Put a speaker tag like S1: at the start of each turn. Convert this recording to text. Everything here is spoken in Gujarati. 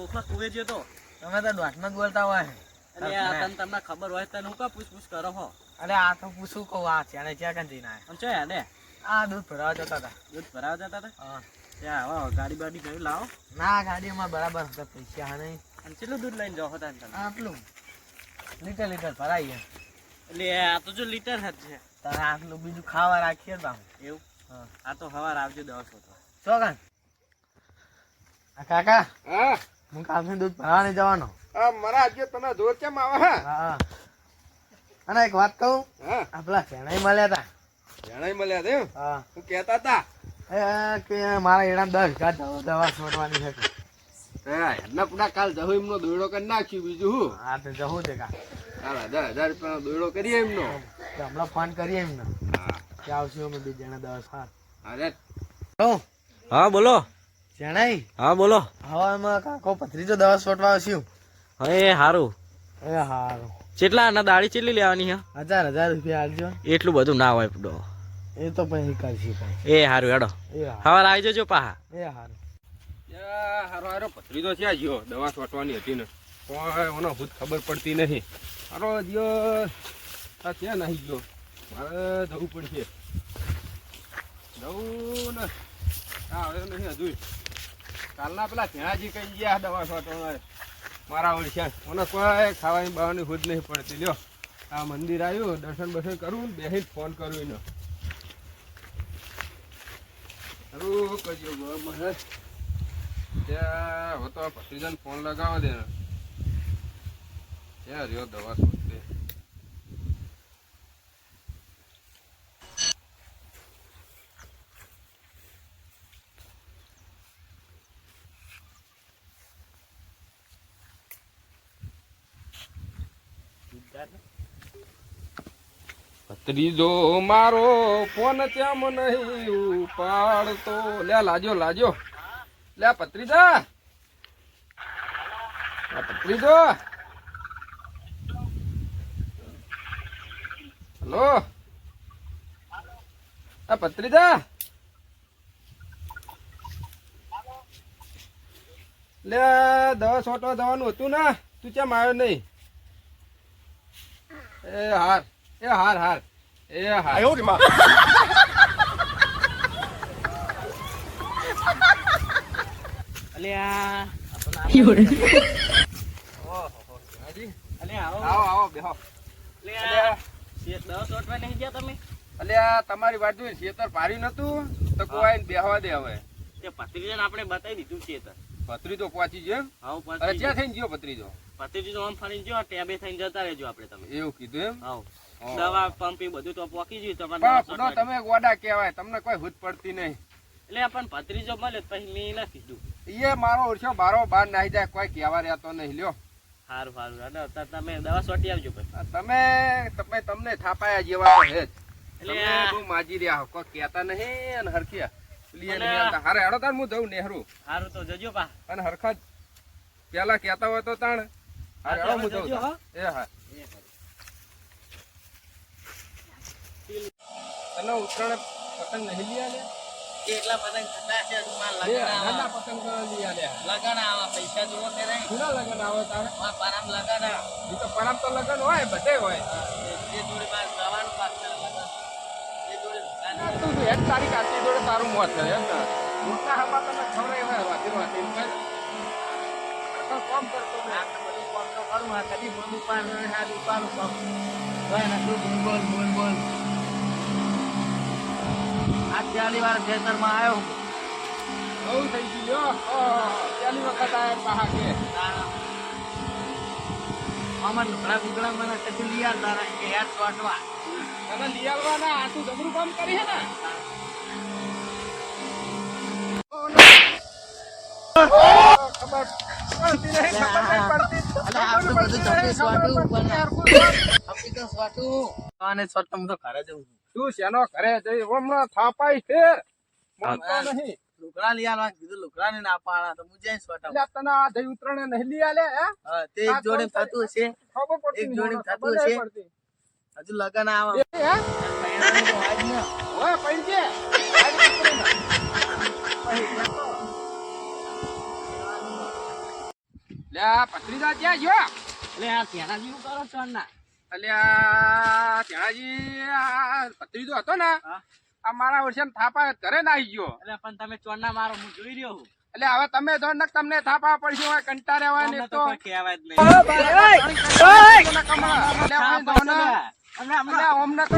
S1: બોખલા કુવે જ્યો તો
S2: તમે તો દોઢમાં જ બોલતા હોય.
S1: અને આ તમને ખબર હોય તો હું કા પૂછ કરો હો.
S2: અરે આ તો પૂછું કહું આ છે અને ક્યાં જઈને આયા?
S1: આમ છે ને
S2: આ દૂધ ભરાવા જતા હતા.
S1: દૂધ ભરાવા જતા હતા?
S2: હા.
S1: ત્યાં આવો ગાડી બાડી ગયું લાવો.
S2: ના ગાડીમાં બરાબર હતા પૈસા હા નહીં.
S1: અને કેટલું દૂધ લઈને જાઓ હતા તમે?
S2: આટલું લીટર ભરાઈ ગયા.
S1: એટલે આ તો જો લીટર જ છે.
S2: તારે આટલું બીજું ખાવા રાખીએ તો
S1: એવું?
S2: હા.
S1: આ તો હવાર આવજો 10 વાગે.
S2: ચોકન કાકા
S3: હા
S2: હું કાલથી દૂધ ભરાવા નહીં જવાનો.
S3: મારા આજે તમે જોર કેમ આવે?
S2: હા અને એક વાત કહું.
S3: હા
S2: આપલા શેણાઈ મળ્યા હતા.
S3: જણાઈ મળ્યા છે.
S2: હા
S3: હું કહેતા હતા
S2: કે મારા એડા 10 ઘા દવા છોડવાની છે.
S3: એમના પૂરા કાલ જહુ એમનો દોયડો કરી નાખ્યું બીજું હું.
S2: હા તો જવું છે કા
S3: કાલ 1000 રૂપિયાનો દોયડો કરીએ એમનો.
S2: તો હમણાં ફોન કરીએ એમને
S3: હા
S2: કે આવશું અમે 2 જણા 10 હા.
S3: અરે
S1: હા બોલો.
S2: શેણાઈ
S1: હા બોલો.
S2: હવામાં કાકો પથરીજો દવા છોડવા આવશું.
S1: એ હારું.
S2: એ હારું.
S1: કેટલા ના દાડી કેટલી લેવાની હે?
S2: 1000 રૂપિયા આલજો.
S1: એટલું બધું ના હોય પડો.
S2: એ તો પછી કરશું ભાઈ.
S1: એ હારું હેડો.
S2: એ હારું.
S1: હવાર આવી જજો પાહા.
S2: એ હારું.
S3: હારો હારો પથરી તો છે જ્યો દવા છોટવાની હતી ને કોઈ ઓનો ભૂત ખબર પડતી નહીં. હારો જ્યો આ ક્યાં નાહી ગયો મારે જવું પડશે. જવું ને હા હવે નહીં હજુ કાલના પેલા ધ્યાજી કઈ ગયા દવા છોટવા મારા ઓળખ્યા મને કોઈ ખાવાની બાવાની ભૂત નહીં પડતી. લ્યો આ મંદિર આવ્યું દર્શન બર્શન કરું બેહીને ફોન કરું એનો કરું કરજો મને ત્યાં હવે તો ભત્રીજાને ફોન લગાવો દે ને ત્યાં રહ્યો દવા શોધતે. ભત્રીજો મારો ફોન ત્યાં નહીં ઉપાડતો. લે લાજો લાજો લે ભત્રીજા ભત્રીજો હલો આ ભત્રીજા લે દવા છોટવા જવાનું હતું ને તું કેમ આવ્યો નહીં? એ હાર એ હાર હાર એ હાર
S1: અલ્યા
S3: આવો આવો બેહો.
S1: અલ્યા 10 વાટવા નહીં ગયા તમે?
S3: અલ્યા તમારી વાત જોઈ ખેતર પાર્યું નતું તો કોઈ આઈને બેહવા દે. હવે
S1: તે ભત્રીજાને આપણે બતાવી દીધું છે તો
S3: ભત્રીજો પહોંચી ગયો.
S1: આવું
S3: અરે ક્યાં થઈને ગયો ભત્રીજો?
S1: ભત્રીજો આમ ફરીને જો ટેબે થઈને જતા રહેજો આપણે તમે.
S3: એવું કીધું એમ?
S1: આવ
S3: હા.
S1: દવા પંપ બધું તો પોકી ગયું
S3: પણ
S1: તમારે.
S3: ખુદો તમે ગોડા કહેવાય તમને કોઈ ભૂત પડતી નહીં.
S1: એટલે પણ ભત્રીજો મળે પછી મેં ના કીધું.
S3: એ મારો ઓળખ્યો બારો બાર નાહી જાય કોઈ કહેવા રહેતો નહીં. લ્યો
S1: સારું સારું હેડો તમે દવા સોટી આવજો પછી.
S3: તમે તમને થાપાયા જેવા તો હે જ.
S1: એટલે
S3: તમે બહુ માજી રહ્યા હો કોઈ કહેતા નહીં અને હરખિયા પેલી એને નહીં હારે હેડો તાર હું જઉં નેહરું
S1: સારું તો જજો પા.
S3: અને હરખા પેલા કહેતા હોય તો તાણ હારે હેડો હું જઉં
S1: જજો,
S3: તાણ.
S1: હો.
S3: એ હા તને ઉત્તરાયણ પતંગ નહીં લઈ આલ્યા?
S1: કેટલા પતંગ થતા છે તમાર
S3: બે
S1: લગન
S3: નાના
S1: આવા
S3: પતંગ લઈ આલ્યા.
S1: લગન આવા પૈસા જોવો કે નહીં?
S3: શેના લગન આવે તારે?
S1: મારા પારામ લગન આ
S3: ઈ તો પરમ તો લગન હોય બધે હોય.
S1: એ જોડે મારે જવાનું પાછળ લગન એ જોડે
S3: આ તું હેડ તારી કાચી જોડે તારું મોત છે એમ ને? મોટા હમા તને ખવડાય હોય વાતી વાતી કર. કામ કરતો ને
S1: આ બધું કામ તો કરું આ કદી બોલું પાન આ દુકાન કામ હોય ને તું બોલ બોલ બોલ. આ 40 વાર ખેતરમાં આવ્યો
S3: બહુ થઈ ગયું. પહેલી વખત આયા પાહા કે
S1: આમાં ઢોકળા ગુગળા મને કદી લઈ આવતા ને કે હેડ શોટવા.
S3: તને લઈ આવવાના આ તું જબરું કામ કરી હે ને? ખબર પડતી નહીં, ખબર નહીં પડતી.
S2: અલે આટલું બધું જમી સ્વાટું અને સ્વાટું તો ઘરે જવું છું.
S3: તું શેનો ઘરે જઈ હમણાં થાપાઈ છે મનતો નહીં.
S2: લુકડા લઈ આલવા કીધું લુકડા ને ના પાડા તો હું જઈને સ્વાટા.
S3: એટલે તને આ જઈ ઉતરણે નહીં લઈ આલે હે?
S2: હા તે એક જોડે થતું હશે
S3: ખબર પડતી
S2: એક
S3: નહીં,
S2: જોડે
S3: મને
S2: થતું
S3: ખબર નહીં
S2: હશે.
S3: પડતી.
S2: હજુ લગન આવે
S3: એ હે?
S2: પૈણાનું તો હોય જ ને.
S3: ઓય પડી છે. આજ ઉતરીને. પછી જતો. લે આ ભત્રીજા ક્યાં ગયો?
S1: એટલે આ ધ્યાનાજી નું કરો છો ના
S3: અલ્યા ત્યાંજી આ ભત્રીજો હતો ને
S1: હા.
S3: આ મારા વર્ષે થાપા ઘરે ના આવી ગયો.
S1: એટલે પણ તમે ચોરના મારો હું જોઈ રહ્યો હું
S3: એટલે હવે તમે જો ને તમને થાપા પડશે હોય કંટાળે હોય ને
S1: અમને
S3: તો
S1: તો કોઈ કહેવાય જ નહીં
S3: અમને અમને તો